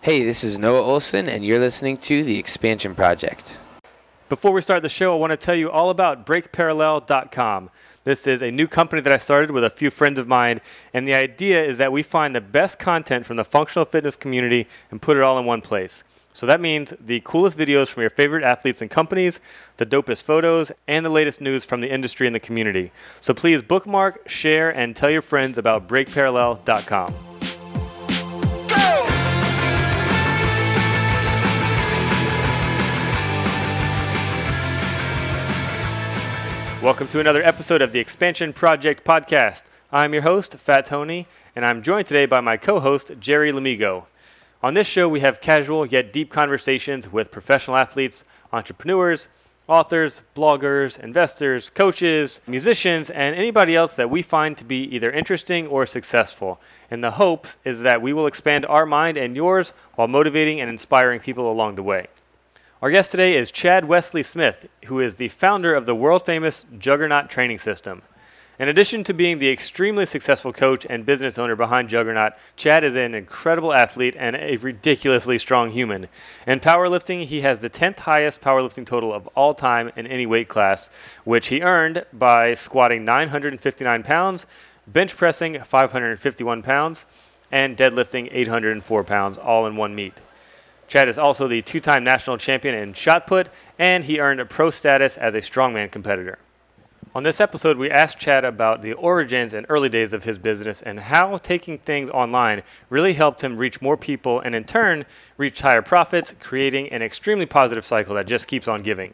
Hey, this is Noah Olson, and you're listening to The Expansion Project. Before we start the show, I want to tell you all about BreakParallel.com. This is a new company that I started with a few friends of mine, and the idea is that we find the best content from the functional fitness community and put it all in one place. So that means the coolest videos from your favorite athletes and companies, the dopest photos, and the latest news from the industry and the community. So please bookmark, share, and tell your friends about BreakParallel.com. Welcome to another episode of the Expansion Project podcast. I'm your host, Fat Tony, and I'm joined today by my co-host, Jerry Lamigo. On this show, we have casual yet deep conversations with professional athletes, entrepreneurs, authors, bloggers, investors, coaches, musicians, and anybody else that we find to be either interesting or successful. And the hope is that we will expand our mind and yours while motivating and inspiring people along the way. Our guest today is Chad Wesley Smith, who is the founder of the world-famous Juggernaut Training System. In addition to being the extremely successful coach and business owner behind Juggernaut, Chad is an incredible athlete and a ridiculously strong human. In powerlifting, he has the 10th highest powerlifting total of all time in any weight class, which he earned by squatting 959 pounds, bench pressing 551 pounds, and deadlifting 804 pounds, all in one meet. Chad is also the two-time national champion in shot put, and he earned a pro status as a strongman competitor. On this episode, we asked Chad about the origins and early days of his business and how taking things online really helped him reach more people and in turn reach higher profits, creating an extremely positive cycle that just keeps on giving.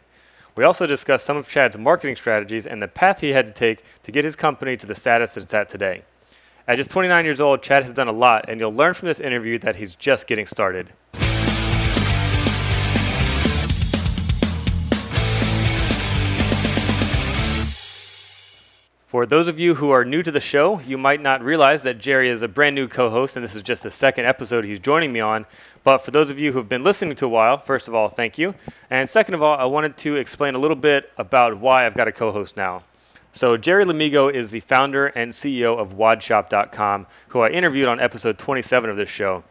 We also discussed some of Chad's marketing strategies and the path he had to take to get his company to the status that it's at today. At just 29 years old, Chad has done a lot, and you'll learn from this interview that he's just getting started. For those of you who are new to the show, you might not realize that Jerry is a brand new co-host, and this is just the second episode he's joining me on. But for those of you who have been listening to a while, first of all, thank you. And second of all, I wanted to explain a little bit about why I've got a co-host now. So Jerry Lamigo is the founder and CEO of WODshop.com, who I interviewed on episode 27 of this show.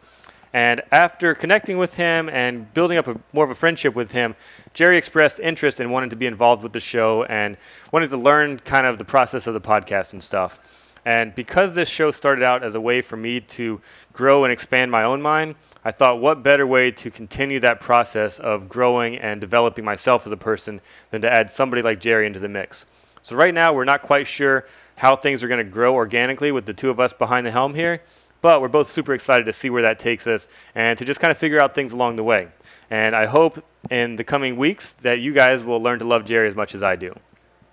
And after connecting with him and building up more of a friendship with him, Jerry expressed interest in wanting to be involved with the show and wanted to learn kind of the process of the podcast and stuff. And because this show started out as a way for me to grow and expand my own mind, I thought what better way to continue that process of growing and developing myself as a person than to add somebody like Jerry into the mix. So right now, we're not quite sure how things are going to grow organically with the two of us behind the helm here. But we're both super excited to see where that takes us and to just kind of figure out things along the way. And I hope in the coming weeks that you guys will learn to love Jerry as much as I do.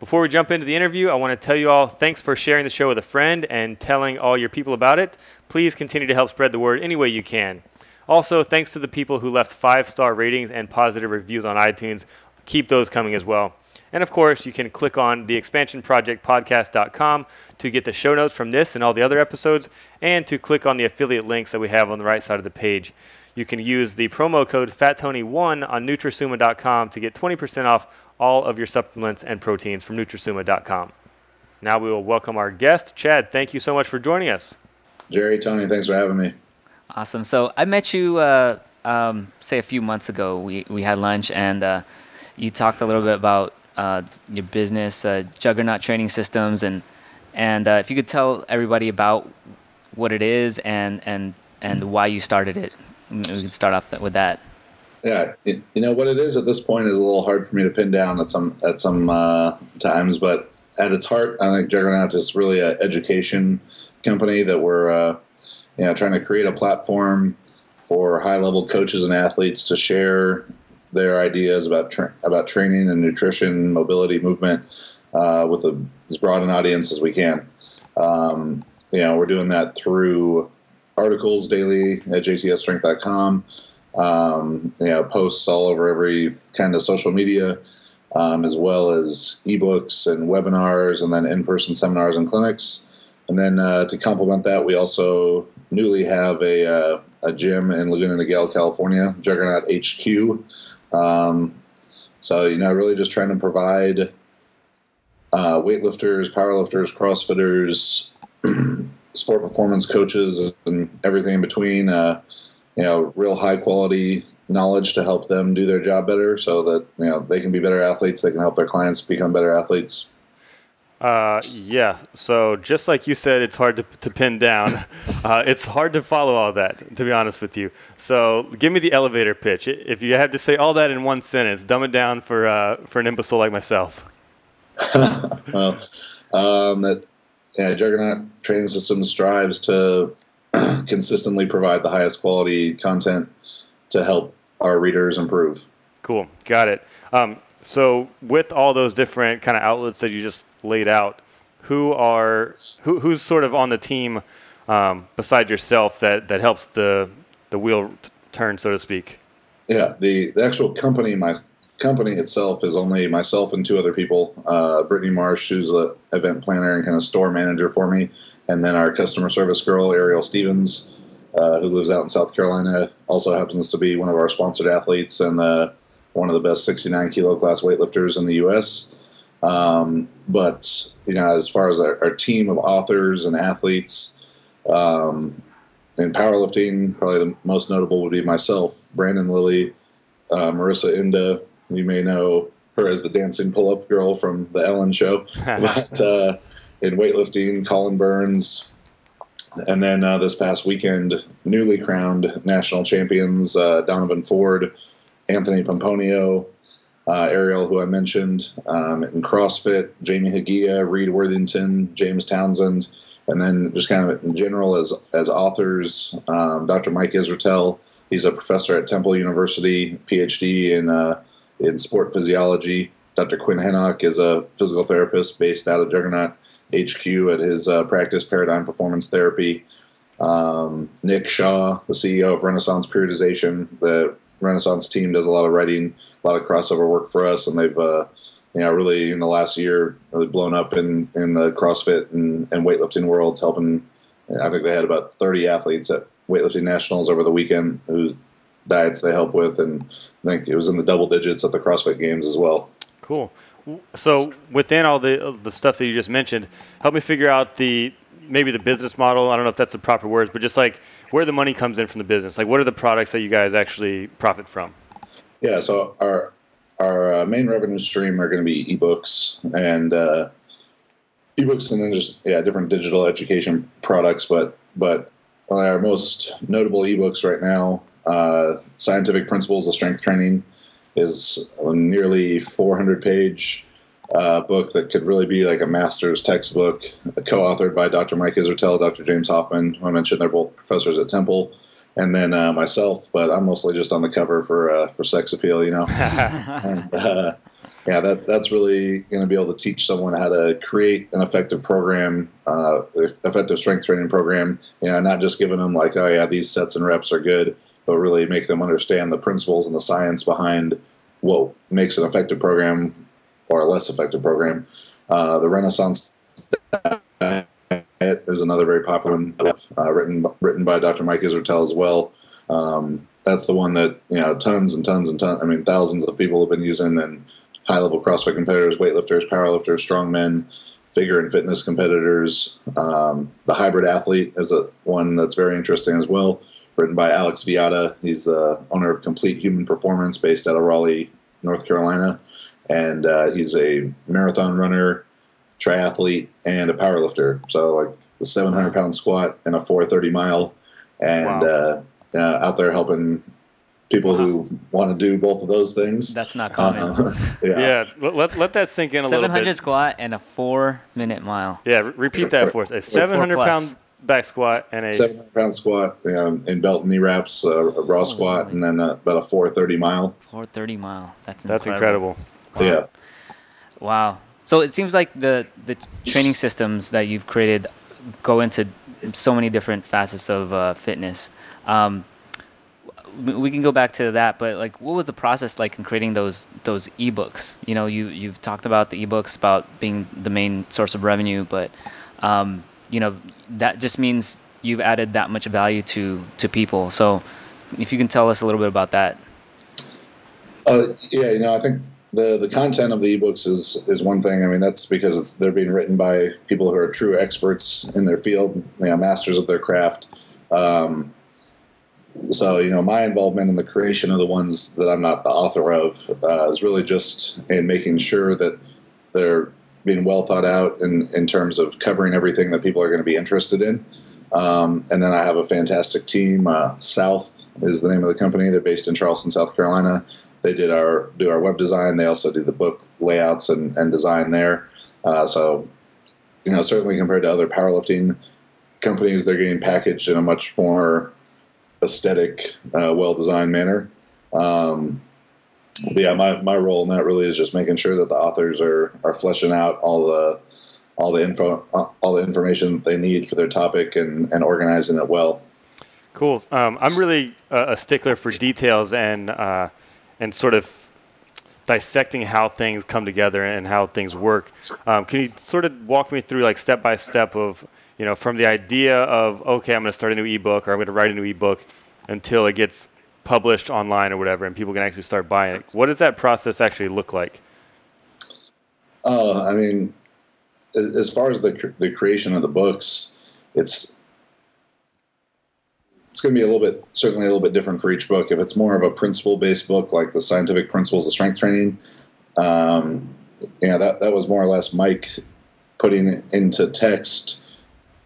Before we jump into the interview, I want to tell you all thanks for sharing the show with a friend and telling all your people about it. Please continue to help spread the word any way you can. Also, thanks to the people who left 5-star ratings and positive reviews on iTunes. Keep those coming as well. And of course, you can click on the expansionprojectpodcast.com to get the show notes from this and all the other episodes, and to click on the affiliate links that we have on the right side of the page. You can use the promo code FATTONY1 on Nutrisuma.com to get 20% off all of your supplements and proteins from Nutrisuma.com. Now we will welcome our guest, Chad. Thank you so much for joining us. Jerry, Tony, thanks for having me. Awesome. So I met you, say a few months ago. We had lunch, and you talked a little bit about your business, Juggernaut Training Systems, and if you could tell everybody about what it is and why you started it. We can start off with that. Yeah, you know what it is at this point is a little hard for me to pin down at some times, but at its heart, I think Juggernaut is really an education company that we're trying to create a platform for high-level coaches and athletes to share their ideas about training and nutrition, mobility, movement with as broad an audience as we can. We're doing that through articles daily at jtsstrength.com, posts all over every kind of social media, as well as ebooks and webinars, and then in-person seminars and clinics. And then to complement that, we also newly have a gym in Laguna Niguel, California, Juggernaut HQ. Really just trying to provide weightlifters, powerlifters, CrossFitters, sport performance coaches, and everything in between real high quality knowledge to help them do their job better, so that they can be better athletes. They can help their clients become better athletes. Yeah. So just like you said, it's hard to pin down. It's hard to follow all that, to be honest with you. So give me the elevator pitch. If you had to say all that in one sentence, dumb it down for an imbecile like myself. Well, Juggernaut Training System strives to consistently provide the highest quality content to help our readers improve. Cool. Got it. So with all those different kind of outlets that you just laid out, who's sort of on the team beside yourself that helps the wheel turn, so to speak? Yeah, the actual company, my company itself, is only myself and two other people. Brittany Marsh, who's an event planner and kind of store manager for me, and then our customer service girl, Ariel Stevens, who lives out in South Carolina, also happens to be one of our sponsored athletes and one of the best 69 kilo class weightlifters in the U.S. But as far as our team of authors and athletes in powerlifting, probably the most notable would be myself, Brandon Lilly, Marissa Inda. You may know her as the dancing pull-up girl from the Ellen show. But in weightlifting, Colin Burns. And then this past weekend, newly crowned national champions, Donovan Ford, Anthony Pomponio, Ariel, who I mentioned, in CrossFit, Jamie Hagia, Reed Worthington, James Townsend, and then just kind of in general as authors, Dr. Mike Israetel. He's a professor at Temple University, PhD in sport physiology. Dr. Quinn Hennock is a physical therapist based out of Juggernaut HQ at his practice, Paradigm Performance Therapy. Nick Shaw, the CEO of Renaissance Periodization. The Renaissance team does a lot of writing, a lot of crossover work for us, and they've really in the last year really blown up in the CrossFit and weightlifting worlds, helping. I think they had about 30 athletes at Weightlifting Nationals over the weekend whose diets they help with, and I think it was in the double digits at the CrossFit Games as well. Cool. So within all the stuff that you just mentioned, help me figure out maybe the business model. I don't know if that's the proper words, but just like where the money comes in from the business. Like what are the products that you guys actually profit from? Yeah, so our main revenue stream are going to be ebooks and then just different digital education products. But our most notable ebooks right now, Scientific Principles of Strength Training, is a nearly 400-page book that could really be like a master's textbook, co-authored by Dr. Mike Israetel, Dr. James Hoffman, who I mentioned. They're both professors at Temple, and then myself, but I'm mostly just on the cover for sex appeal, And, that's really going to be able to teach someone how to create an effective program, effective strength training program. Not just giving them like, oh yeah, these sets and reps are good, but really make them understand the principles and the science behind what makes an effective program or a less effective program. The Renaissance is another very popular one, written by Dr. Mike Israetel as well. That's the one that tons and tons and tons. I mean, thousands of people have been using, and high-level CrossFit competitors, weightlifters, powerlifters, strongmen, figure and fitness competitors. The Hybrid Athlete is one that's very interesting as well, written by Alex Viata. He's the owner of Complete Human Performance, based out of Raleigh, North Carolina. And he's a marathon runner, triathlete, and a powerlifter. So like the 700-pound squat and a 430 mile. And out there helping people who want to do both of those things. That's not common. Let that sink in a little bit. 700 squat and a 4-minute mile. Yeah, repeat that for us. A 700-pound back squat and a 700-pound squat in belt and knee wraps, a raw squat, and then about a 430 mile. 430 mile. That's incredible. Wow. Yeah. Wow. So it seems like the training systems that you've created go into so many different facets of fitness. We can go back to that, but like, what was the process like in creating those ebooks? You've talked about the ebooks about being the main source of revenue, but that just means you've added that much value to people. So if you can tell us a little bit about that. I think the content of the ebooks is one thing. I mean, that's because they're being written by people who are true experts in their field, masters of their craft. So, my involvement in the creation of the ones that I'm not the author of is really just in making sure that they're being well thought out in terms of covering everything that people are going to be interested in. And then I have a fantastic team. South is the name of the company. They're based in Charleston, South Carolina. They do our web design. They also do the book layouts and design there. So, certainly compared to other powerlifting companies, they're getting packaged in a much more aesthetic, well-designed manner. But yeah, my role in that really is just making sure that the authors are fleshing out all the information they need for their topic and organizing it well. Cool. I'm really a stickler for details and sort of dissecting how things come together and how things work. Can you sort of walk me through like step by step of, from the idea of, okay, I'm going to start a new ebook or I'm going to write a new ebook until it gets published online or whatever and people can actually start buying it? What does that process actually look like? I mean, as far as the creation of the books, it's going to be certainly a little bit different for each book. If it's more of a principle-based book, like the scientific principles of strength training, that was more or less Mike putting it into text,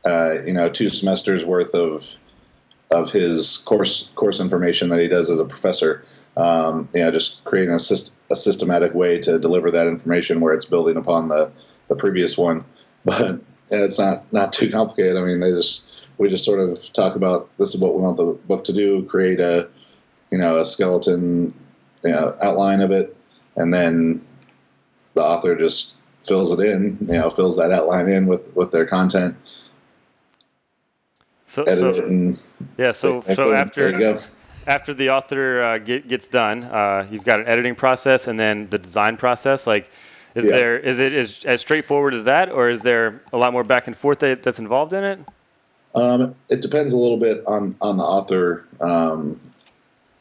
2 semesters worth of his course information that he does as a professor. Just creating a systematic way to deliver that information where it's building upon the previous one. But it's not too complicated. I mean, we just sort of talk about this is what we want the book to do, create a skeleton outline of it, and then the author just fills it in, fills that outline in with their content. So after the author gets done, you've got an editing process and then the design process. Like, is it as straightforward as that, or is there a lot more back and forth that's involved in it? It depends a little bit on the author.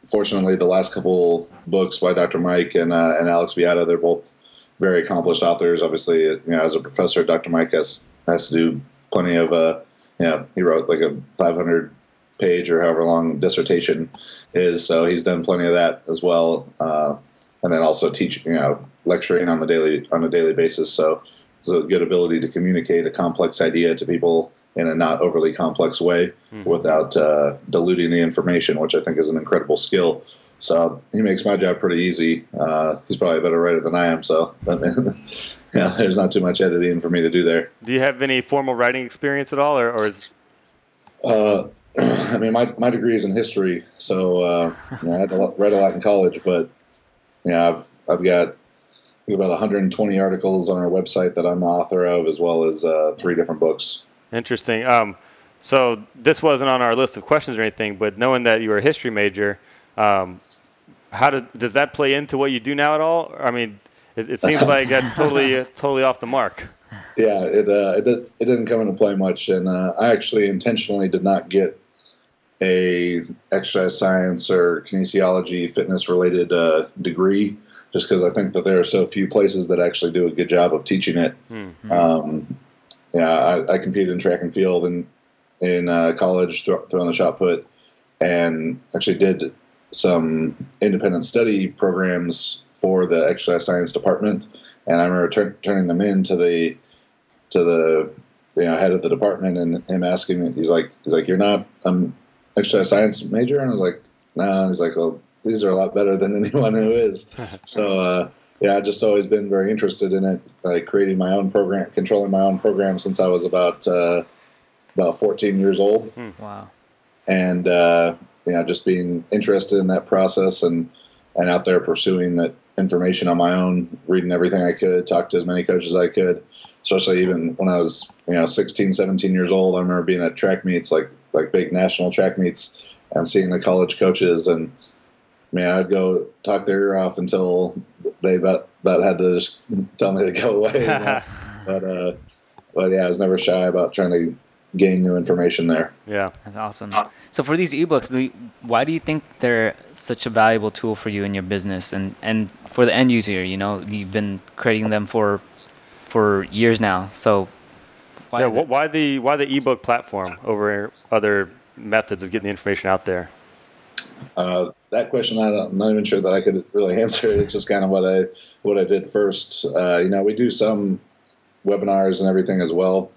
Fortunately, the last couple books by Dr. Mike and Alex Beata, they're both very accomplished authors. Obviously, as a professor, Dr. Mike has to do plenty of he wrote like a 500-page or however long dissertation is, so he's done plenty of that as well. And then also teaching, lecturing on a daily basis. So it's a good ability to communicate a complex idea to people in a not overly complex way without diluting the information, which I think is an incredible skill. So he makes my job pretty easy. He's probably a better writer than I am, so there's not too much editing for me to do there. Do you have any formal writing experience at all, or is? I mean, my degree is in history, so I had to write a lot in college. But I've got about 120 articles on our website that I'm the author of, as well as 3 different books. Interesting. So this wasn't on our list of questions or anything, but knowing that you were a history major, does that play into what you do now at all? I mean, it seems like that's totally off the mark. Yeah, it didn't come into play much, and I actually intentionally did not get a exercise science or kinesiology fitness related degree, just because I think that there are so few places that actually do a good job of teaching it. Mm-hmm. I competed in track and field in college, throwing the shot put, and actually did some independent study programs for the exercise science department. And I remember turning them in to the head of the department, and him asking me, he's like, you're not exercise science major? And I was like, no. He's like, well, these are a lot better than anyone who is. So I've just always been very interested in it, like creating my own program, controlling my own program since I was about 14 years old. Wow. And just being interested in that process and out there pursuing that information on my own, reading everything I could, talk to as many coaches as I could, especially even when I was 16, 17 years old. I remember being at track meets, like big national track meets, and seeing the college coaches, and I'd go talk their ear off until they about had to just tell me to go away. But I was never shy about trying to gain new information there. Yeah, that's awesome. So for these ebooks, why do you think they're such a valuable tool for you in your business and for the end user? You've been creating them for years now. So why the ebook platform over other methods of getting the information out there? That question, I'm not even sure that I could really answer. It's just kind of what I did first. We do some webinars and everything as well,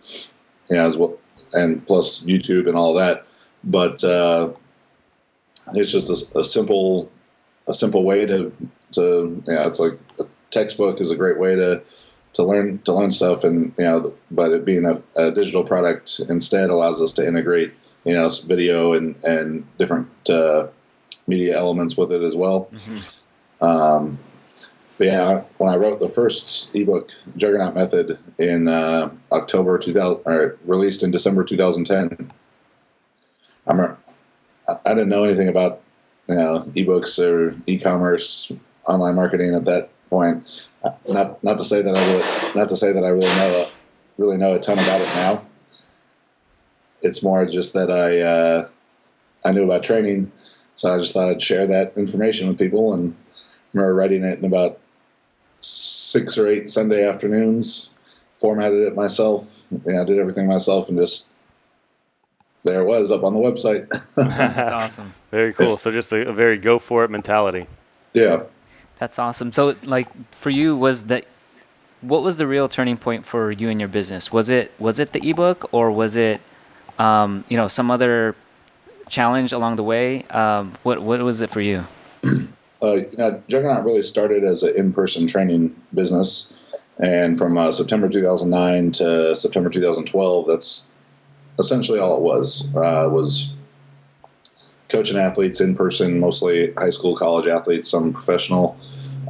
and plus YouTube and all that. But it's just a simple way to it's like a textbook is a great way to learn stuff, and but it being a digital product instead allows us to integrate video and different media elements with it as well. Mm-hmm. But yeah, when I wrote the first ebook, Juggernaut Method, in October 2000, or released in December 2010, I didn't know anything about ebooks or e-commerce, online marketing at that point. Not to say that I really know a ton about it now. It's more just that I knew about training, so I just thought I'd share that information with people, and I remember writing it in about 6 or 8 Sunday afternoons, formatted it myself, did everything myself, and just there it was up on the website. That's awesome. Very cool. So just a very go for it mentality. Yeah. That's awesome. So like for you, what was the real turning point for you and your business? Was it the ebook, or was it some other challenge along the way? What was it for you? Juggernaut really started as an in-person training business, and from September 2009 to September 2012, that's essentially all it was coaching athletes in person, mostly high school, college athletes, some professional,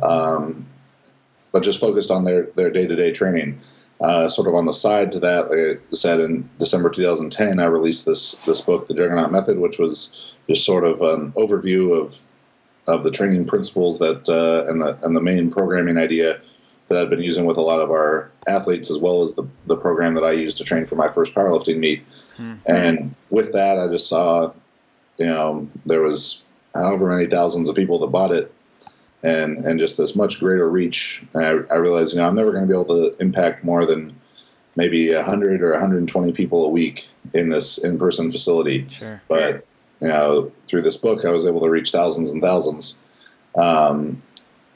but just focused on their day-to-day training. Sort of on the side to that, like I said, in December 2010, I released this book, The Juggernaut Method, which was just sort of an overview of the training principles that and the main programming idea that I've been using with a lot of our athletes, as well as the program that I used to train for my first powerlifting meet. Mm-hmm. And with that, I just saw, there was however many thousands of people that bought it, and just this much greater reach. And I realized, I'm never going to be able to impact more than maybe 100 or 120 people a week in this in-person facility. Sure. But through this book, I was able to reach thousands and thousands.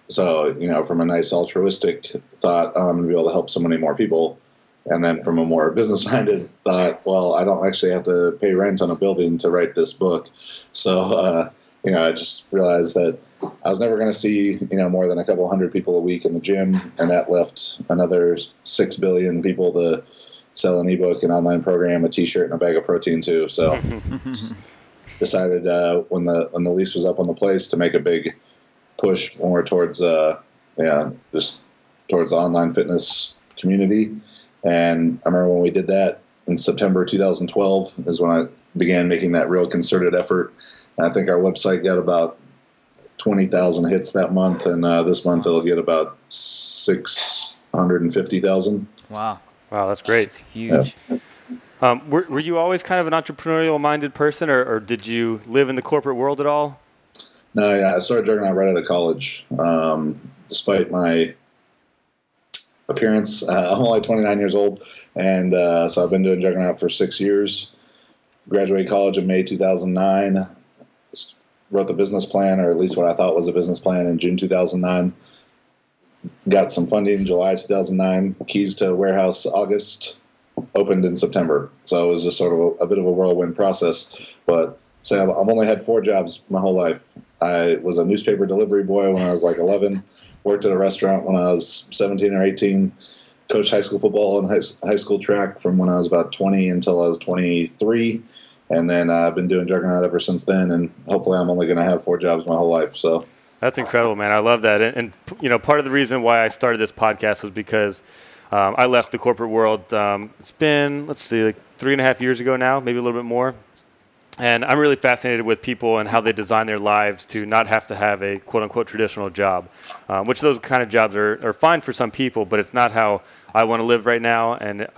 So, from a nice altruistic thought, I'm going to be able to help so many more people. And then from a more business-minded thought, well, I don't actually have to pay rent on a building to write this book. So, I just realized that I was never going to see, more than a couple hundred people a week in the gym. And that left another 6 billion people to sell an ebook, an online program, a T-shirt, and a bag of protein to. So decided when the lease was up on the place to make a big push more towards just towards the online fitness community. And I remember when we did that in September 2012 is when I began making that real concerted effort. And I think our website got about 20,000 hits that month, and this month it'll get about 650,000. Wow, that's great. It's huge. Yeah. Were you always kind of an entrepreneurial-minded person, or did you live in the corporate world at all? No, yeah, I started Juggernaut right out of college. Despite my appearance, I'm only 29 years old, and so I've been doing Juggernaut for 6 years. Graduated college in May 2009. Wrote the business plan, or at least what I thought was a business plan, in June 2009. Got some funding in July 2009. Keys to warehouse August. Opened in September. So it was just sort of a bit of a whirlwind process. But so I've only had 4 jobs my whole life. I was a newspaper delivery boy when I was like 11. Worked at a restaurant when I was 17 or 18. Coached high school football and high school track from when I was about 20 until I was 23. And then I've been doing Juggernaut ever since then, and hopefully I'm only going to have 4 jobs my whole life. So that's incredible, man. I love that. And part of the reason why I started this podcast was because I left the corporate world. It's been, like 3.5 years ago now, maybe a little bit more. And I'm really fascinated with people and how they design their lives to not have to have a quote-unquote traditional job, which those kind of jobs are fine for some people, but it's not how I want to live right now. And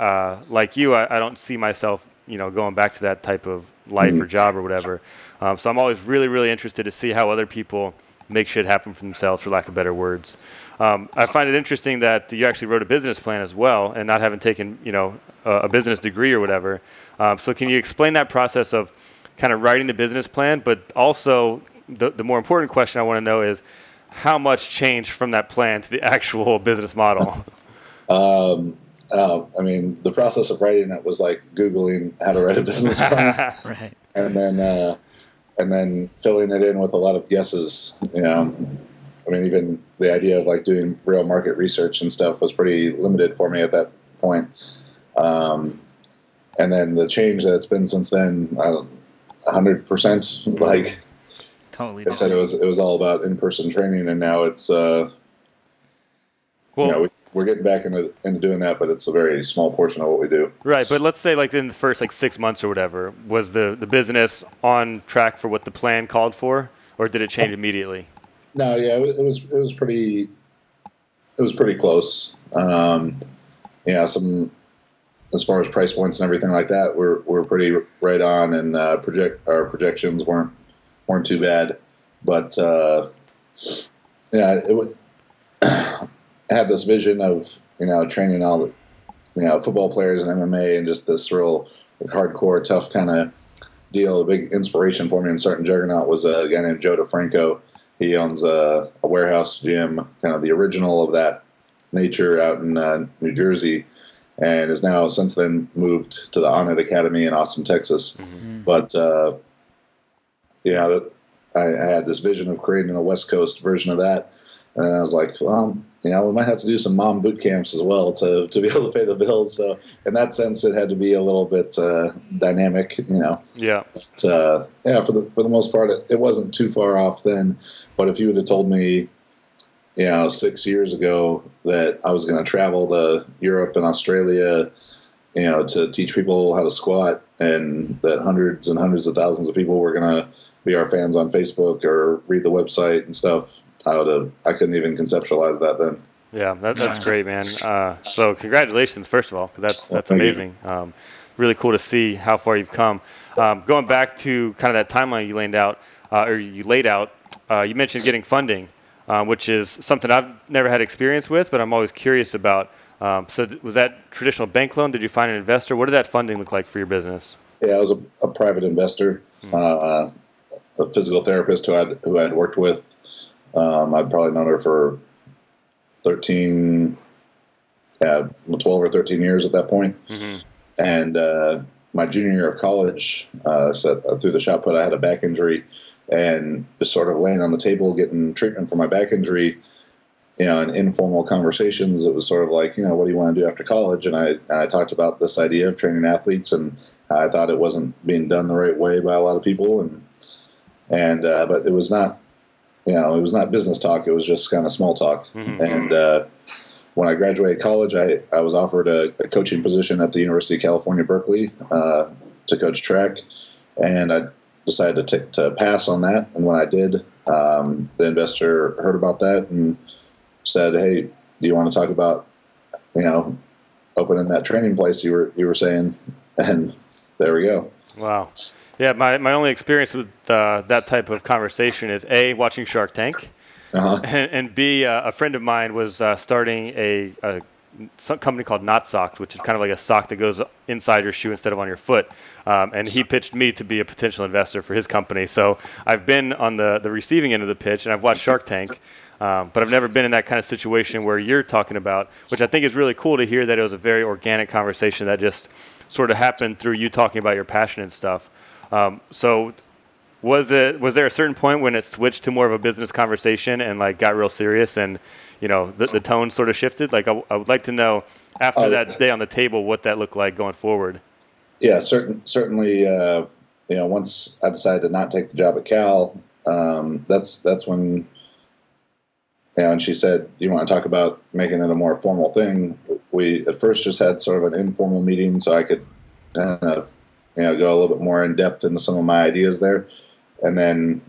like you, I don't see myself going back to that type of life or job or whatever. So I'm always really, really interested to see how other people make shit happen for themselves, for lack of better words. I find it interesting that you actually wrote a business plan as well, and not having taken, a business degree or whatever. So can you explain that process of kind of writing the business plan, but also the more important question I want to know is how much changed from that plan to the actual business model? I mean, the process of writing it was like Googling how to write a business plan, Right. and then filling it in with a lot of guesses. I mean, even the idea of like doing real market research and stuff was pretty limited for me at that point. And then the change that it's been since then, 100%. Like Totally. I said, it was all about in-person training, and now it's we're getting back into doing that, but it's a very small portion of what we do. Right, but let's say like in the first like 6 months or whatever, was the business on track for what the plan called for, or did it change immediately? No, yeah, it was pretty close. Some as far as price points and everything like that, we're pretty right on, and our projections weren't too bad, but I had this vision of training all the football players and MMA and just this real hardcore tough kind of deal. A big inspiration for me in starting Juggernaut was a guy named Joe DeFranco. He owns a warehouse gym, kind of the original of that nature out in New Jersey, and is now since then moved to the On It Academy in Austin, Texas. Mm-hmm. But I had this vision of creating a West Coast version of that, and I was like, well, we might have to do some mom boot camps as well to be able to pay the bills. So in that sense, it had to be a little bit dynamic, Yeah. But, for the most part, it wasn't too far off then. But if you would have told me, 6 years ago that I was going to travel to Europe and Australia, to teach people how to squat, and that hundreds and hundreds of thousands of people were going to be our fans on Facebook or read the website and stuff, I couldn't even conceptualize that then. Yeah, that's great, man. So congratulations, first of all, because that's amazing. Really cool to see how far you've come. Going back to kind of that timeline you laid out, you mentioned getting funding, which is something I've never had experience with, but I'm always curious about. So was that traditional bank loan? Did you find an investor? What did that funding look like for your business? Yeah, I was a private investor, a physical therapist who I'd worked with. I'd probably known her for 12 or 13 years at that point. Mm-hmm. And my junior year of college, through the shot put, I had a back injury, and just sort of laying on the table getting treatment for my back injury, in informal conversations, it was sort of like, what do you want to do after college? And I talked about this idea of training athletes, and I thought it wasn't being done the right way by a lot of people, but it was not. It was not business talk. It was just kind of small talk. Mm-hmm. And when I graduated college, I was offered a coaching position at the University of California, Berkeley, to coach track. And I decided to pass on that. And when I did, the investor heard about that and said, "Hey, do you want to talk about, opening that training place you were saying?" And there we go. Wow. Yeah, my only experience with that type of conversation is A, watching Shark Tank, and B, a friend of mine was starting a company called Knot Socks, which is kind of like a sock that goes inside your shoe instead of on your foot. And he pitched me to be a potential investor for his company. So I've been on the receiving end of the pitch, and I've watched Shark Tank, but I've never been in that kind of situation where you're talking about, which I think is really cool to hear that it was a very organic conversation that just sort of happened through you talking about your passion and stuff. So was there a certain point when it switched to more of a business conversation and like got real serious and, the tone sort of shifted? Like I would like to know after that day on the table, what that looked like going forward. Yeah, certainly, once I decided to not take the job at Cal, that's when, and she said, "You want to talk about making it a more formal thing?" We at first just had sort of an informal meeting so I could kind of, go a little bit more in depth into some of my ideas there. And then,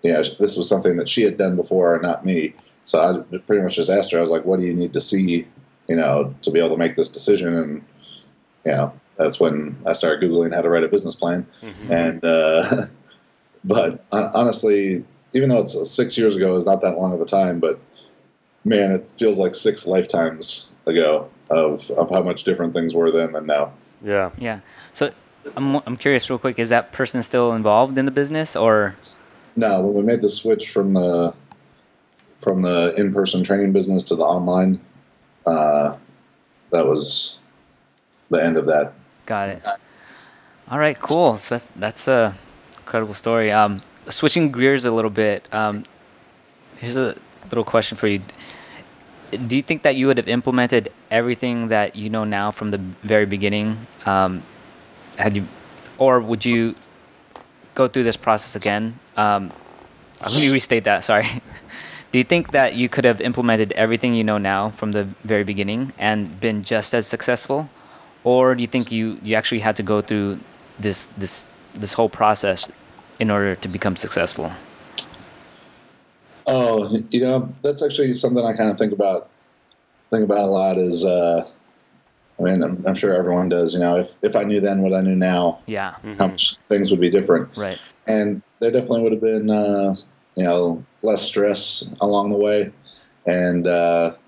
this was something that she had done before, not me. So I pretty much just asked her, I was like, "What do you need to see, to be able to make this decision?" And, that's when I started Googling how to write a business plan. Mm-hmm. And, but honestly, even though it's 6 years ago, it's not that long of a time, but man, it feels like 6 lifetimes ago of how much different things were then and now. Yeah. Yeah. So I'm curious real quick, is that person still involved in the business or? No, when we made the switch from the in-person training business to the online, that was the end of that. Got it. All right, cool. So that's a incredible story. Switching gears a little bit, here's a little question for you. Do you think that you would have implemented everything that you know now from the very beginning? Or would you go through this process again? Let me restate that. Sorry. Do you think that you could have implemented everything you know now from the very beginning and been just as successful, or do you think you actually had to go through this whole process in order to become successful? Oh, that's actually something I kind of think about a lot. Is I mean, I'm sure everyone does. If I knew then what I knew now, Yeah. how much things would be different. Right. And there definitely would have been, less stress along the way. And but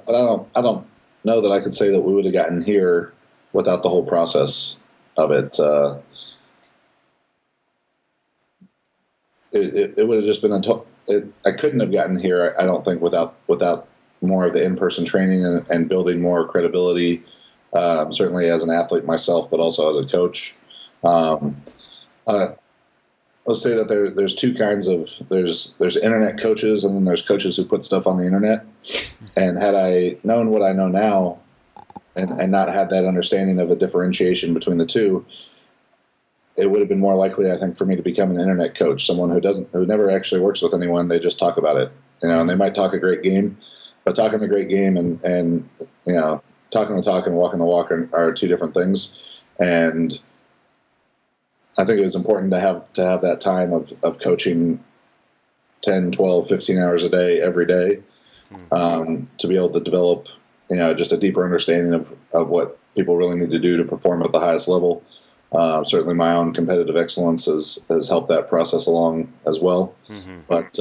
I don't know that I could say that we would have gotten here without the whole process of it. It would have just been I couldn't have gotten here, I don't think, without more of the in-person training and building more credibility, certainly as an athlete myself, but also as a coach. Let's say that there's two kinds of, there's internet coaches, and then there's coaches who put stuff on the internet. And had I known what I know now and not had that understanding of a differentiation between the two, it would have been more likely, I think, for me to become an internet coach, someone who never actually works with anyone. They just talk about it, and they might talk a great game, but talking a great game and talking the talk and walking the walk are two different things. And I think it was important to have that time of coaching 10, 12, 15 hours a day, every day, to be able to develop, just a deeper understanding of what people really need to do to perform at the highest level. Certainly my own competitive excellence has helped that process along as well. Mm-hmm. But,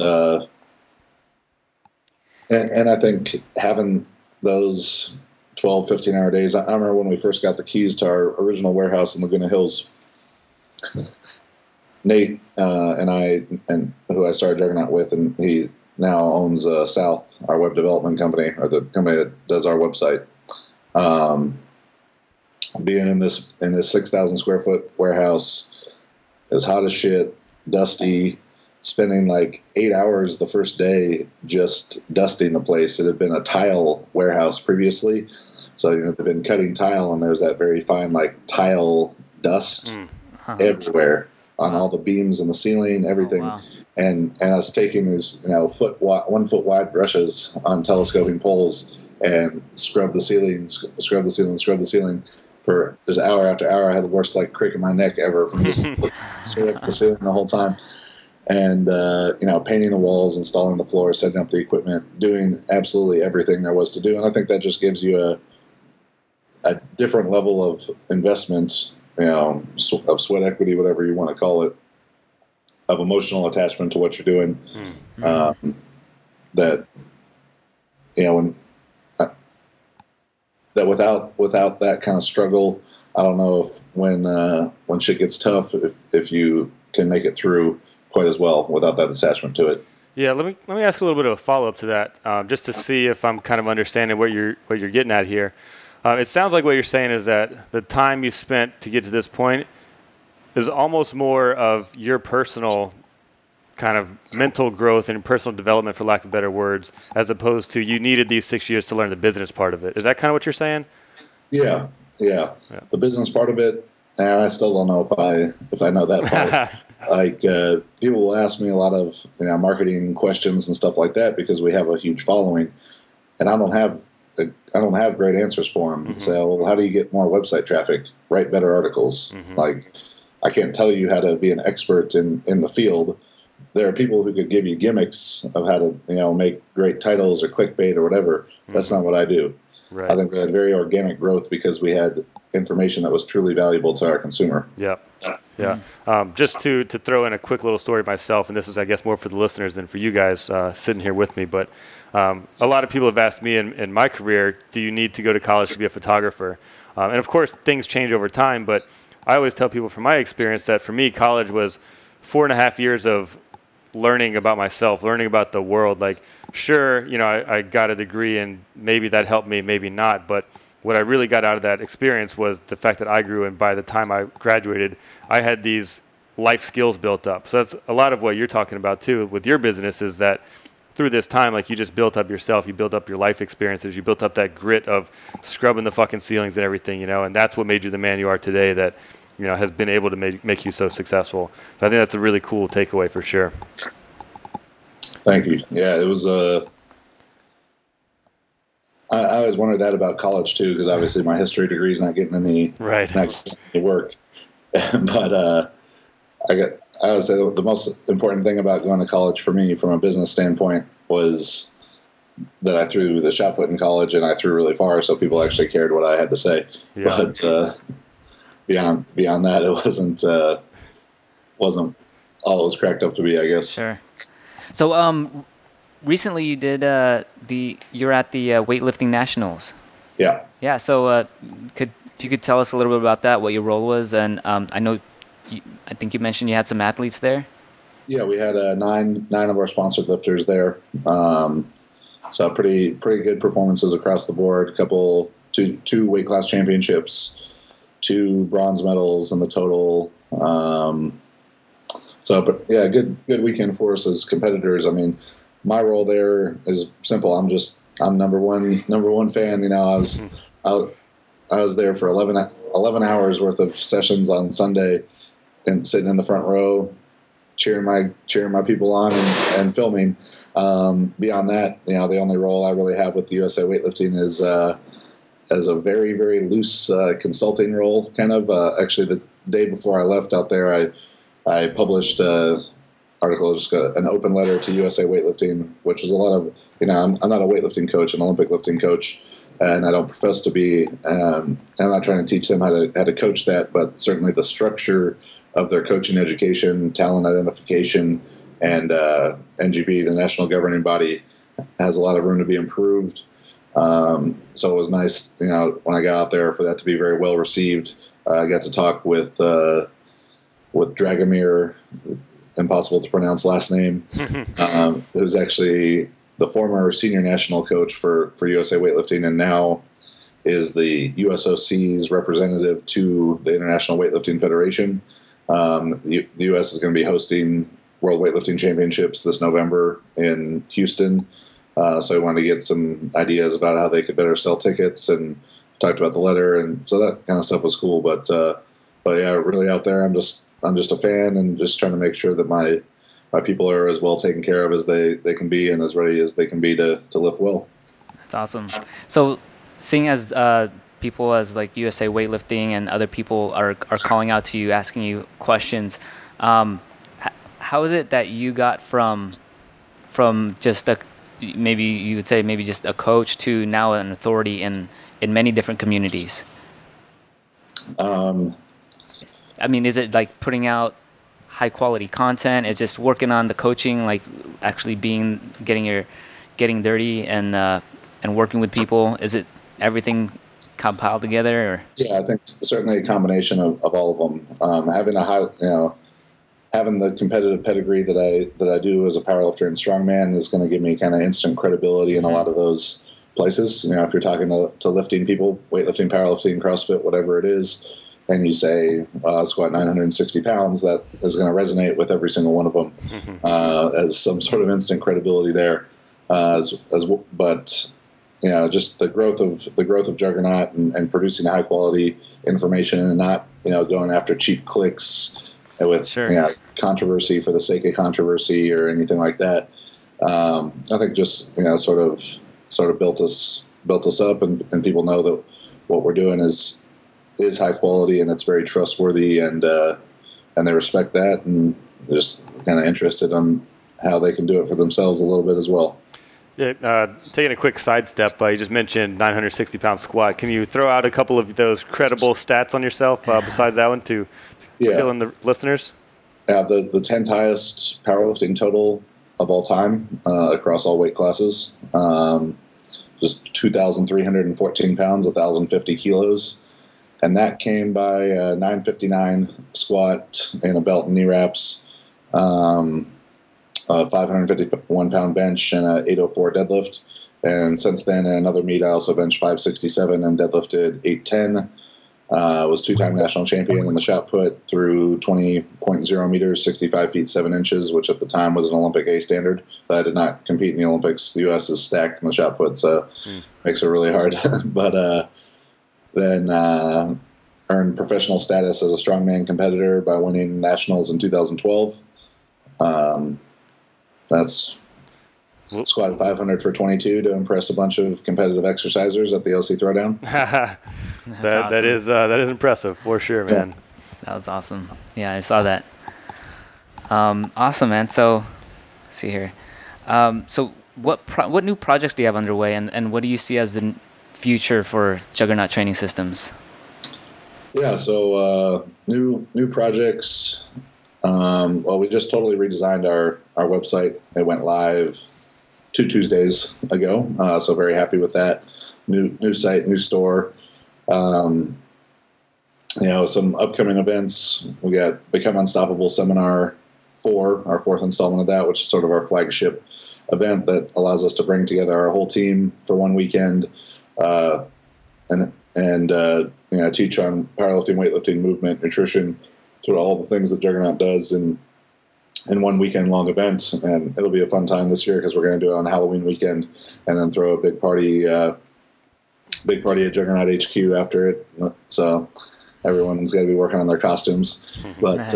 and I think having those 12, 15-hour days, I remember when we first got the keys to our original warehouse in Laguna Hills, Nate and I, and who I started Juggernaut with, and he now owns South, our web development company, or the company that does our website. Being in this 6,000 square foot warehouse, it was hot as shit, dusty. Spending like 8 hours the first day just dusting the place. It had been a tile warehouse previously, so they've been cutting tile, and there's that very fine tile dust everywhere on all the beams in the ceiling, everything. Oh, wow. And I was taking these 1 foot wide brushes on telescoping poles and scrub the ceiling for just hour after hour. I had the worst crick in my neck ever from just scrubbing up the ceiling the whole time. And painting the walls, installing the floor, setting up the equipment, doing absolutely everything there was to do. And I think that just gives you a different level of investment, of sweat equity, whatever you want to call it, of emotional attachment to what you're doing. Mm-hmm. That without that kind of struggle, I don't know if when shit gets tough, if you can make it through quite as well without that attachment to it. Yeah, let me ask a little bit of a follow up to that, just to see if I'm kind of understanding what you're getting at here. It sounds like what you're saying is that the time you spent to get to this point is almost more of your personal kind of mental growth and personal development, for lack of better words, as opposed to you needed these 6 years to learn the business part of it. Is that kind of what you're saying? Yeah. The business part of it, and I still don't know if I know that part. People will ask me a lot of marketing questions and stuff like that because we have a huge following, and I don't have great answers for them. Mm-hmm. So, well, how do you get more website traffic? Write better articles. Mm-hmm. I can't tell you how to be an expert in the field. There are people who could give you gimmicks of how to make great titles or clickbait or whatever. Mm-hmm. That's not what I do. Right. I think we had very organic growth because we had information that was truly valuable to our consumer. Yeah. Just to throw in a quick little story myself, and this is, I guess, more for the listeners than for you guys sitting here with me, but a lot of people have asked me in my career, do you need to go to college to be a photographer? And of course, things change over time, but I always tell people from my experience that for me, college was 4.5 years of learning about myself, learning about the world. Like, sure, you know, I got a degree and maybe that helped me, maybe not. But what I really got out of that experience was the fact that I grew, and by the time I graduated, I had these life skills built up. So that's a lot of what you're talking about too with your business, is that through this time, like, you just built up yourself, you built up your life experiences, you built up that grit of scrubbing the fucking ceilings and everything, you know, and that's what made you the man you are today, that, you know, has been able to make you so successful. So I think that's a really cool takeaway for sure. Thank you. Yeah, it was I always wondered that about college too, because obviously my history degree is not getting any work. But I would say the most important thing about going to college for me, from a business standpoint, was that I threw the shot put in college, and I threw really far, so people actually cared what I had to say. Yeah. But beyond that, it wasn't all it was cracked up to be, I guess. Sure. So recently you did you're at the Weightlifting Nationals. Yeah. Yeah. So if you could tell us a little bit about that, what your role was, and I think you mentioned you had some athletes there. Yeah, we had nine of our sponsored lifters there. So pretty good performances across the board. Two weight class championships, 2 bronze medals in the total. But yeah, good weekend for us as competitors. I mean, my role there is simple. I'm number one fan. You know, I was there for 11 hours worth of sessions on Sunday, and sitting in the front row, cheering my people on and filming. Beyond that, you know, the only role I really have with the USA Weightlifting is as a very, very loose consulting role. Kind of actually, the day before I left out there, I published an article, just an open letter to USA Weightlifting, which was a lot of, you know, I'm not a weightlifting coach, an Olympic lifting coach, and I don't profess to be. I'm not trying to teach them how to coach that, but certainly the structure of their coaching education, talent identification, and NGB, the national governing body, has a lot of room to be improved. So it was nice, you know, when I got out there, for that to be very well received. I got to talk with Dragomir, impossible to pronounce last name, who's actually the former senior national coach for USA Weightlifting, and now is the USOC's representative to the International Weightlifting Federation. The U.S. is going to be hosting World Weightlifting Championships this November in Houston. So I wanted to get some ideas about how they could better sell tickets, and talked about the letter, and so that kind of stuff was cool. But yeah, really out there, I'm just a fan, and just trying to make sure that my people are as well taken care of as they can be, and as ready as they can be to lift well. That's awesome. So seeing as people as like USA Weightlifting and other people are calling out to you, asking you questions, how is it that you got from just maybe you would say maybe just a coach to now an authority in many different communities? I mean, is it like putting out high quality content? Is just working on the coaching, like actually getting dirty and working with people? Is it everything compiled together? Or? Yeah, I think certainly a combination of all of them. Having the competitive pedigree that I do as a powerlifter and strongman is going to give me kind of instant credibility in a lot of those places. You know, if you're talking to lifting people, weightlifting, powerlifting, CrossFit, whatever it is, and you say, squat 960 pounds, that is going to resonate with every single one of them as some sort of instant credibility there. But you know, just the growth of Juggernaut and producing high quality information, and not, you know, going after cheap clicks with controversy for the sake of controversy or anything like that. I think just, you know, sort of built us up, and people know that what we're doing is high quality, and it's very trustworthy, and they respect that, and just kind of interested on how they can do it for themselves a little bit as well. Yeah, taking a quick sidestep, you just mentioned 960-pound squat. Can you throw out a couple of those credible stats on yourself besides that one to fill in the listeners? Yeah, the 10th highest powerlifting total of all time across all weight classes. Just 2,314 pounds, 1,050 kilos. And that came by 959 squat and a belt and knee wraps, a 551-pound bench, and a 804 deadlift. And since then, in another meet, I also benched 567 and deadlifted 810. Was two-time national champion in the shot put through 20.0 meters, 65 feet 7 inches, which at the time was an Olympic A standard. But I did not compete in the Olympics. The U.S. is stacked in the shot put, so makes it really hard. But then earned professional status as a strongman competitor by winning nationals in 2012. That's squatted 500 for 22 to impress a bunch of competitive exercisers at the LC Throwdown. That is impressive for sure, man. That was awesome. Yeah, I saw that. Awesome, man. So, let's see here. So, what new projects do you have underway, and what do you see as the future for Juggernaut Training Systems? Yeah, so new projects. Well, we just totally redesigned our website. It went live 2 Tuesdays ago, so very happy with that. New site, new store. Some upcoming events. We got Become Unstoppable Seminar 4, our 4th installment of that, which is sort of our flagship event that allows us to bring together our whole team for one weekend and teach on powerlifting, weightlifting, movement, nutrition, sort of all the things that Juggernaut does in one weekend long event. And it'll be a fun time this year because we're going to do it on Halloween weekend and then throw a big party at Juggernaut HQ after it. So everyone's got to be working on their costumes. But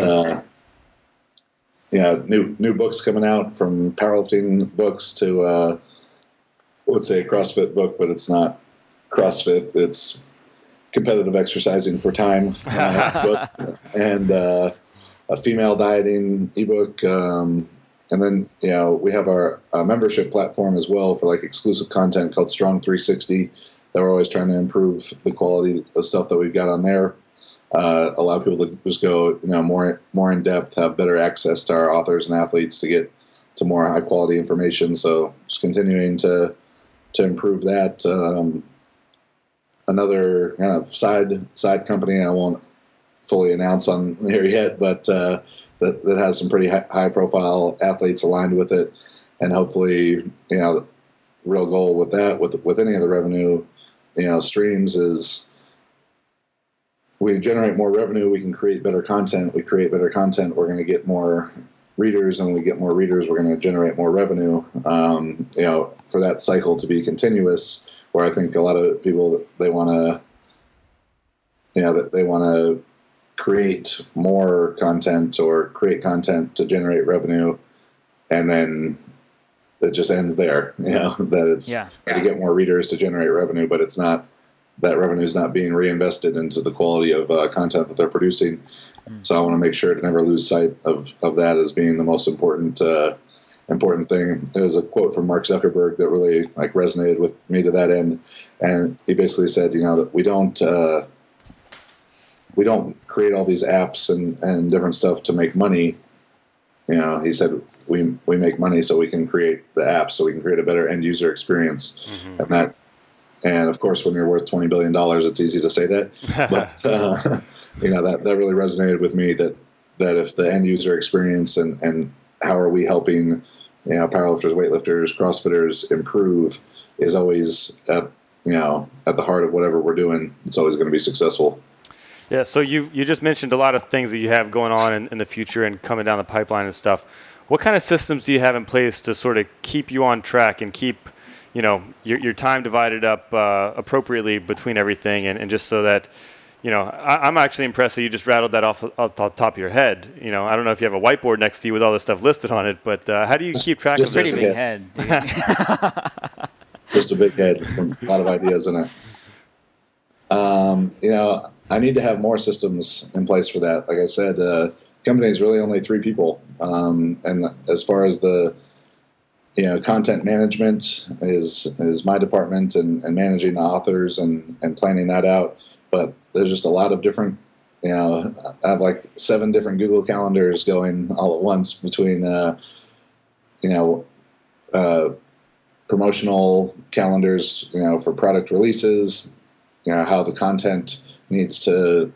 new books coming out, from powerlifting books to I would say a CrossFit book, but it's not CrossFit. It's competitive exercising for time book, and a female dieting ebook. And then, we have our membership platform as well for like exclusive content called Strong 360 that we're always trying to improve the quality of stuff that we've got on there. Allow people to just go, more in depth, have better access to our authors and athletes to get to more high quality information. So just continuing to improve that. Another kind of side company I won't fully announce on here yet, but that has some pretty high profile athletes aligned with it, and hopefully, real goal with that, with any of the revenue, streams, is we generate more revenue, we can create better content. We create better content, we're going to get more readers, and when we get more readers, we're going to generate more revenue. For that cycle to be continuous, where I think a lot of people, they want to create more content or create content to generate revenue, and then it just ends there. That it's to get more readers to generate revenue, but it's not, that revenue is not being reinvested into the quality of content that they're producing. So I want to make sure to never lose sight of that as being the most important thing. There's a quote from Mark Zuckerberg that really resonated with me to that end, and he basically said, that we don't create all these apps and different stuff to make money. He said we make money so we can create the apps, so we can create a better end user experience. And of course, when you're worth $20 billion, it's easy to say that. But that really resonated with me, that if the end user experience and how are we helping powerlifters, weightlifters, CrossFitters improve is always at the heart of whatever we're doing, it's always going to be successful. Yeah, so you just mentioned a lot of things that you have going on in the future and coming down the pipeline and stuff. What kind of systems do you have in place to sort of keep you on track and keep your time divided up appropriately between everything, and just so that, I'm actually impressed that you just rattled that off the top of your head. I don't know if you have a whiteboard next to you with all this stuff listed on it, but how do you keep track of this? Pretty big head, dude. Just a big head, a lot of ideas in it. I need to have more systems in place for that. Like I said, company is really only 3 people. And as far as the, content management is my department, and managing the authors and planning that out. But there's just a lot of different, I have 7 different Google calendars going all at once between, promotional calendars, for product releases, how the content needs to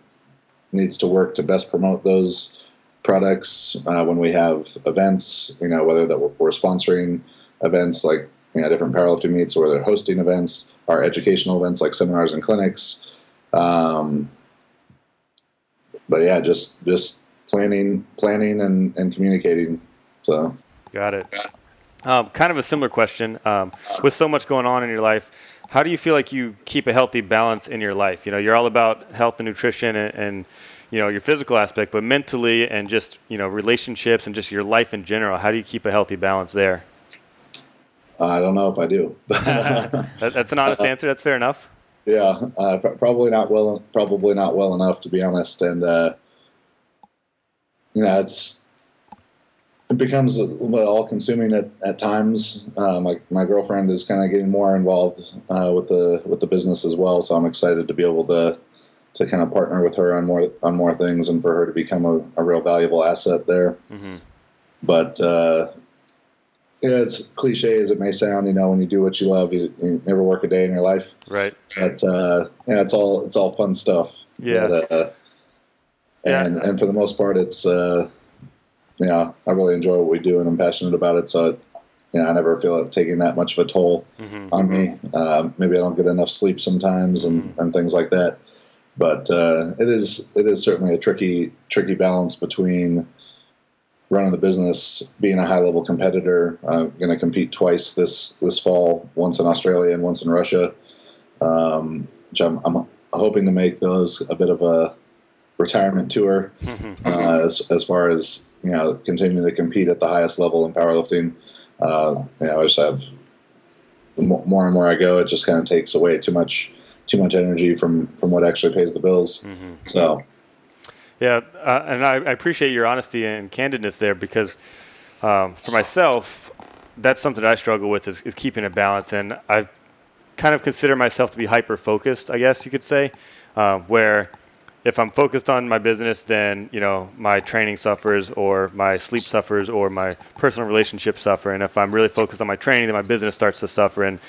work to best promote those products when we have events, whether that we're sponsoring events like different powerlifting meets, or they're hosting events, our educational events like seminars and clinics. But yeah, just planning and communicating. So got it. Kind of a similar question. With so much going on in your life, how do you feel like you keep a healthy balance in your life? You're all about health and nutrition and your physical aspect, but mentally and just, relationships and just your life in general, how do you keep a healthy balance there? I don't know if I do. That's an honest answer. That's fair enough. Yeah, probably not well enough, to be honest. And it becomes a little bit all-consuming at times. My girlfriend is kind of getting more involved with the business as well, so I'm excited to be able to kind of partner with her on more things, and for her to become a real valuable asset there. Mm-hmm. But as cliche as it may sound, when you do what you love, you never work a day in your life. Right. But it's all fun stuff. Yeah. But, and for the most part, it's I really enjoy what we do, and I'm passionate about it. So I never feel it taking that much of a toll on me. Maybe I don't get enough sleep sometimes and things like that. But it is certainly a tricky balance between running the business, being a high-level competitor. I'm going to compete twice this fall, once in Australia and once in Russia, which I'm hoping to make those a bit of a retirement tour as far as continuing to compete at the highest level in powerlifting. I just have the more and more I go, it just kind of takes away too much energy from what actually pays the bills. So. Yeah, and I appreciate your honesty and candidness there, because for myself, that's something that I struggle with is keeping a balance. And I kind of consider myself to be hyper-focused, I guess you could say, where if I'm focused on my business, then, my training suffers, or my sleep suffers, or my personal relationships suffer. And if I'm really focused on my training, then my business starts to suffer. And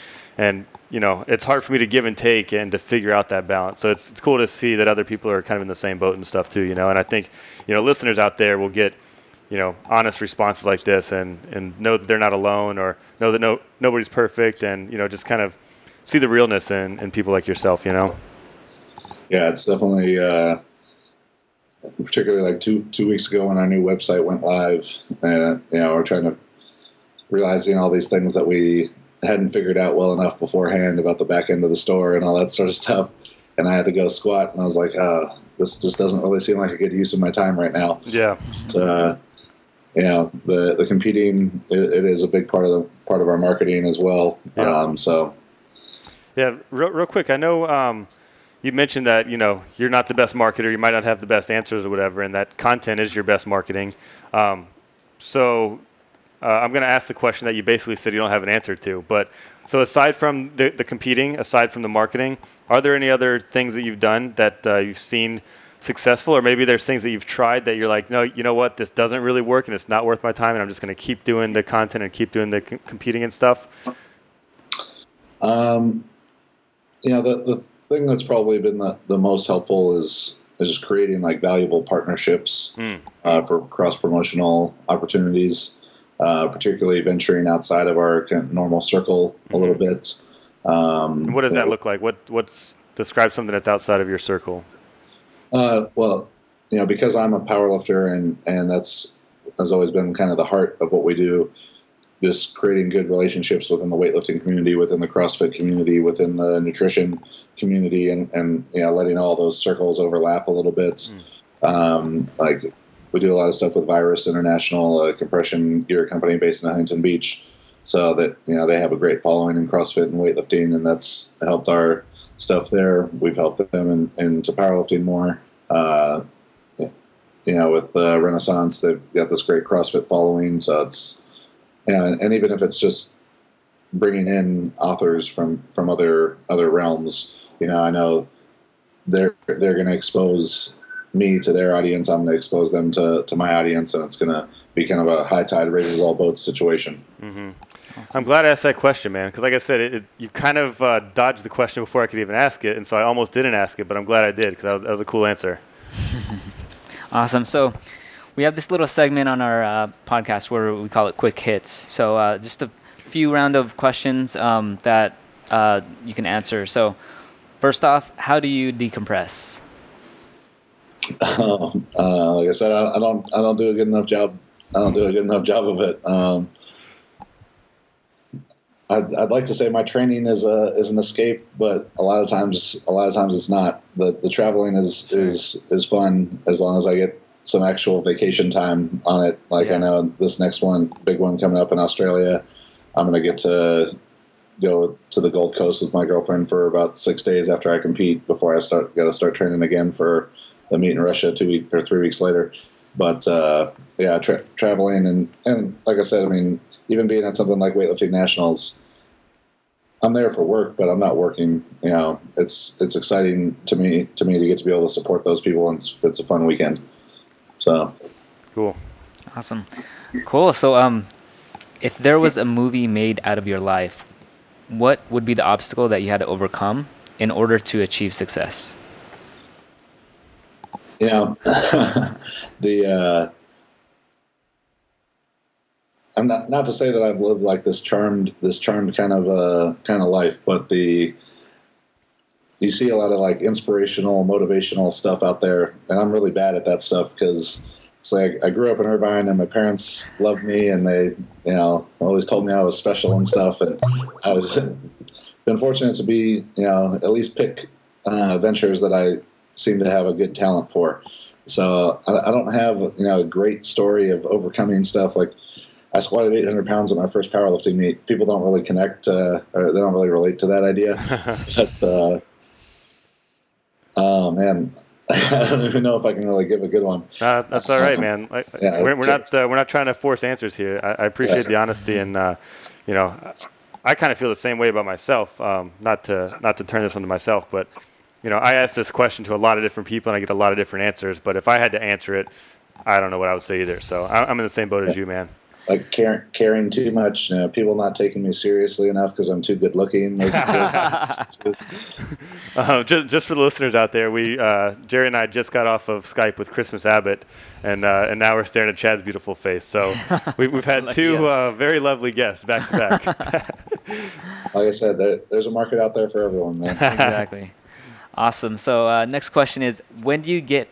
it's hard for me to give and take and to figure out that balance. So it's cool to see that other people are kind of in the same boat and stuff too, And I think, listeners out there will get, honest responses like this and know that they're not alone, or know that nobody's perfect, and, just kind of see the realness in people like yourself, Yeah, it's definitely, particularly like two weeks ago when our new website went live, and, we're trying to realizing all these things that we hadn't figured out well enough beforehand about the back end of the store and all that sort of stuff. And I had to go squat, and I was like, this just doesn't really seem like a good use of my time right now. Yeah. So, the competing, it is a big part of our marketing as well. Yeah. Yeah, real quick, I know you mentioned that, you're not the best marketer, you might not have the best answers or whatever, and that content is your best marketing. I'm going to ask the question that you basically said you don't have an answer to. But so aside from the competing, aside from the marketing, are there any other things that you've done that you've seen successful? Or maybe there's things that you've tried that you're like, no, you know what, this doesn't really work and it's not worth my time, and I'm just going to keep doing the content and keep doing the competing and stuff? The thing that's probably been the most helpful is just creating like valuable partnerships for cross-promotional opportunities. Particularly venturing outside of our kind of normal circle a little bit. What does that look like? Describe something that's outside of your circle. Well, because I'm a powerlifter and that's has always been kind of the heart of what we do. Just creating good relationships within the weightlifting community, within the CrossFit community, within the nutrition community, and letting all those circles overlap a little bit. Like. We do a lot of stuff with Virus International, a compression gear company based in Huntington Beach, so that they have a great following in CrossFit and weightlifting, and that's helped our stuff there. We've helped them into powerlifting more. With Renaissance, they've got this great CrossFit following, so it's and even if it's just bringing in authors from other realms, I know they're going to expose me to their audience, I'm going to expose them to my audience, and it's going to be kind of a high tide raises all boats situation. Awesome. I'm glad I asked that question, man, because like I said, you kind of dodged the question before I could even ask it, and so I almost didn't ask it, but I'm glad I did, because that was a cool answer. Awesome. So we have this little segment on our podcast where we call it Quick Hits. So just a few round of questions that you can answer. So first off, how do you decompress? Like I said, I don't do a good enough job. I don't do a good enough job of it. I'd like to say my training is an escape, but a lot of times it's not. The traveling is fun as long as I get some actual vacation time on it. Like I know this next big one coming up in Australia, I'm going to get to go to the Gold Coast with my girlfriend for about 6 days after I compete before I got to start training again for the meet in Russia 3 weeks later. But traveling and like I said, I mean, even being at something like Weightlifting Nationals, I'm there for work, but I'm not working. You know, it's exciting to me to get to be able to support those people, and it's a fun weekend. So cool, awesome, cool. So if there was a movie made out of your life, what would be the obstacle that you had to overcome in order to achieve success? Yeah, I'm not to say that I've lived like this charmed kind of life, but you see a lot of like inspirational, motivational stuff out there, and I'm really bad at that stuff because it's like I grew up in Irvine, and my parents loved me, and they always told me I was special and stuff, and I was been fortunate to be at least pick ventures that I seem to have a good talent for. So I don't have a great story of overcoming stuff. Like I squatted 800 pounds at my first powerlifting meet. People don't really connect, or they don't really relate to that idea. But oh man, I don't even know if I can really give a good one. That's all right, man. We're not trying to force answers here. I appreciate the honesty, and I kind of feel the same way about myself. Not to turn this onto myself, but I ask this question to a lot of different people, and I get a lot of different answers. But if I had to answer it, I don't know what I would say either. So I'm in the same boat as you, man. Like caring too much, people not taking me seriously enough because I'm too good looking. Just for the listeners out there, we Jerry and I just got off of Skype with Christmas Abbott, and now we're staring at Chad's beautiful face. So we've had two very lovely guests back to back. Like I said, there's a market out there for everyone, man. Exactly. Awesome. So next question is, when do you get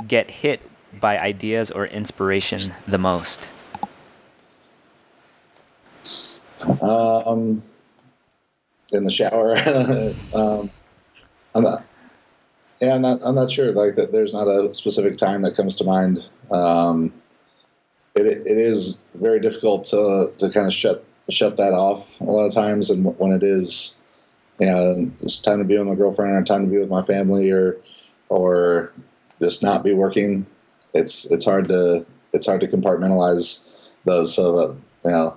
hit by ideas or inspiration the most? In the shower. I'm not sure. Like that, there's not a specific time that comes to mind. It is very difficult to kind of shut that off a lot of times, and when it is, it's time to be with my girlfriend, or time to be with my family, or just not be working. It's hard to compartmentalize those. So that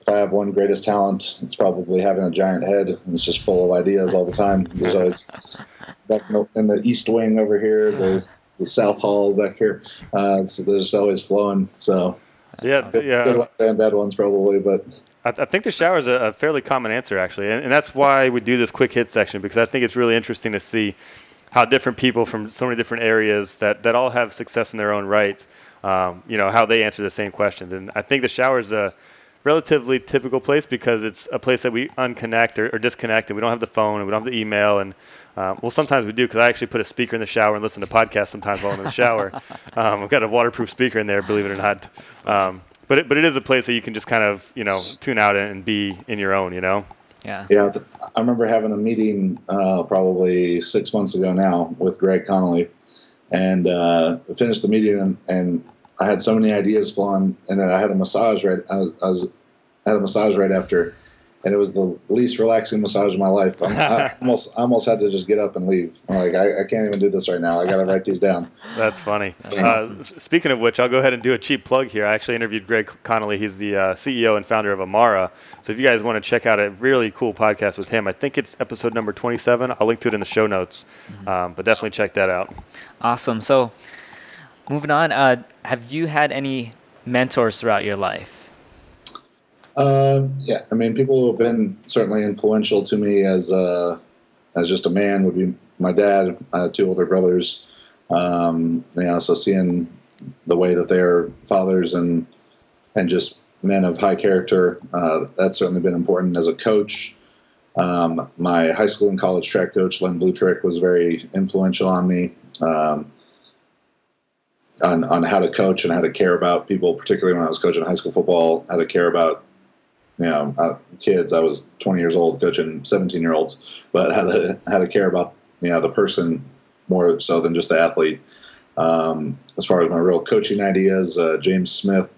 if I have one greatest talent, it's probably having a giant head, and it's just full of ideas all the time. There's always back in the east wing over here, the south hall back here. So there's always flowing. So good ones and bad ones probably, but I think the shower is a fairly common answer actually, and that's why we do this quick hit section, because I think it's really interesting to see how different people from so many different areas that all have success in their own right, how they answer the same questions. And I think the shower is a relatively typical place because it's a place that we unconnect or disconnect, and we don't have the phone and we don't have the email, and sometimes we do, because I actually put a speaker in the shower and listen to podcasts sometimes while I'm in the shower. I've got a waterproof speaker in there, believe it or not. But it is a place that you can just kind of tune out and be in your own. Yeah. I remember having a meeting probably 6 months ago now with Greg Connolly, and finished the meeting, and I had so many ideas flowing, and I had a massage right. I had a massage right after, and it was the least relaxing massage of my life. I almost had to just get up and leave. I'm like, I can't even do this right now. I got to write these down. That's funny. Awesome. Speaking of which, I'll go ahead and do a cheap plug here. I actually interviewed Greg Connolly. He's the CEO and founder of Amara. So if you guys want to check out a really cool podcast with him, I think it's episode number 27. I'll link to it in the show notes. But definitely check that out. Awesome. So moving on, have you had any mentors throughout your life? Yeah, I mean, people who have been certainly influential to me as just a man would be my dad. I had two older brothers. So seeing the way that they're fathers and just men of high character. That's certainly been important as a coach. My high school and college track coach, Len Blutrick, was very influential on me on how to coach and how to care about people, particularly when I was coaching high school football, how to care about kids. I was 20 years old coaching 17-year-olds, but how to care about the person more so than just the athlete. As far as my real coaching ideas, James Smith,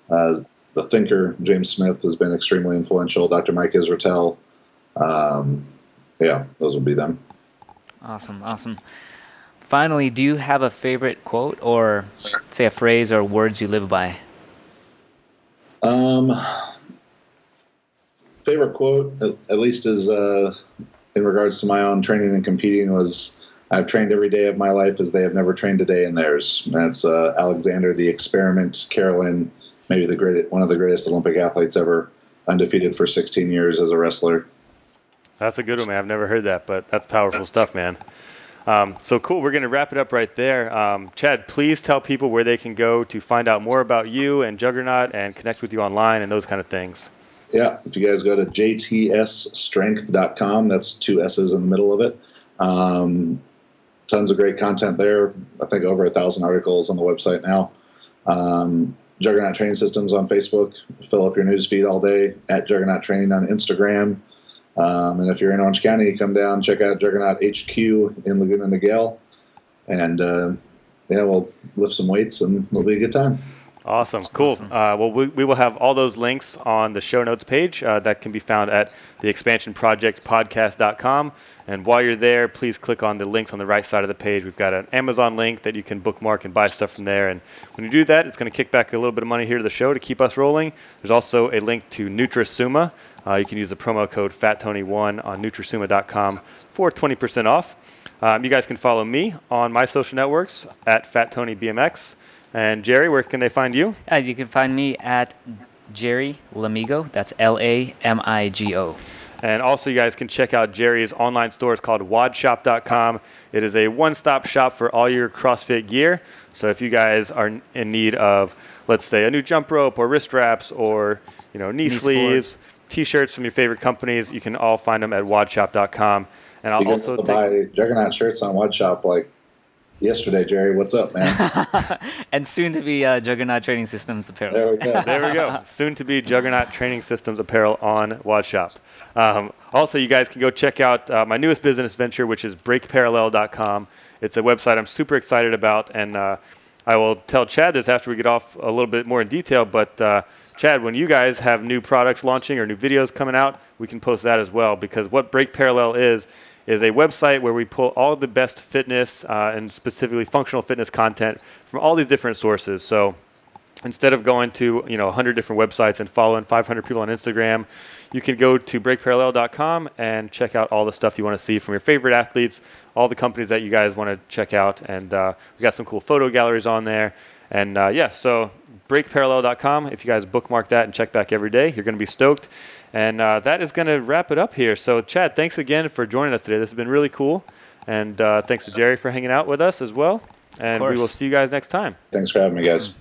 the thinker James Smith, has been extremely influential. Dr. Mike Israetel, those would be them. Awesome. Finally, do you have a favorite quote or say a phrase or words you live by? Favorite quote, at least is in regards to my own training and competing, was, "I've trained every day of my life as they have never trained a day in theirs." And that's Alexander the Experiment Carolyn, maybe one of the greatest Olympic athletes ever, undefeated for 16 years as a wrestler. That's a good one, man. I've never heard that, but that's powerful stuff, man. So cool. We're going to wrap it up right there. Chad, please tell people where they can go to find out more about you and Juggernaut and connect with you online and those kind of things. Yeah, if you guys go to jtsstrength.com, that's 2 S's in the middle of it. Tons of great content there. I think over 1,000 articles on the website now. Juggernaut Training Systems on Facebook. Fill up your news feed all day. At Juggernaut Training on Instagram. And if you're in Orange County, come down, check out Juggernaut HQ in Laguna Niguel. And, we'll lift some weights and it'll be a good time. Awesome. Cool. Awesome. Well, we will have all those links on the show notes page that can be found at theexpansionprojectpodcast.com. And while you're there, please click on the links on the right side of the page. We've got an Amazon link that you can bookmark and buy stuff from there. And when you do that, it's going to kick back a little bit of money here to the show to keep us rolling. There's also a link to NutriSumma. You can use the promo code FATTONY1 on NutriSumma.com for 20% off. You guys can follow me on my social networks at FatTonyBMX. And Jerry, where can they find you? You can find me at Jerry Lamigo. That's Lamigo. And also, you guys can check out Jerry's online store. It's called wadshop.com. It is a one-stop shop for all your CrossFit gear. So if you guys are in need of, let's say, a new jump rope or wrist wraps or knee sleeves, T-shirts from your favorite companies, you can all find them at wadshop.com. And I'll also buy Juggernaut shirts on Wadshop like yesterday, Jerry. What's up, man? And soon to be Juggernaut Training Systems apparel. There we go. There we go. Soon to be Juggernaut Training Systems apparel on Wadshop. Also, you guys can go check out my newest business venture, which is breakparallel.com. It's a website I'm super excited about, and I will tell Chad this after we get off a little bit more in detail, but Chad, when you guys have new products launching or new videos coming out, we can post that as well, because what Break Parallel is a website where we pull all the best fitness and specifically functional fitness content from all these different sources. So instead of going to 100 different websites and following 500 people on Instagram, you can go to breakparallel.com and check out all the stuff you want to see from your favorite athletes, all the companies that you guys want to check out, and we got some cool photo galleries on there. And so breakparallel.com. If you guys bookmark that and check back every day, you're going to be stoked. And that is going to wrap it up here. So, Chad, thanks again for joining us today. This has been really cool. And thanks to Jerry for hanging out with us as well. And we will see you guys next time. Thanks for having me, guys.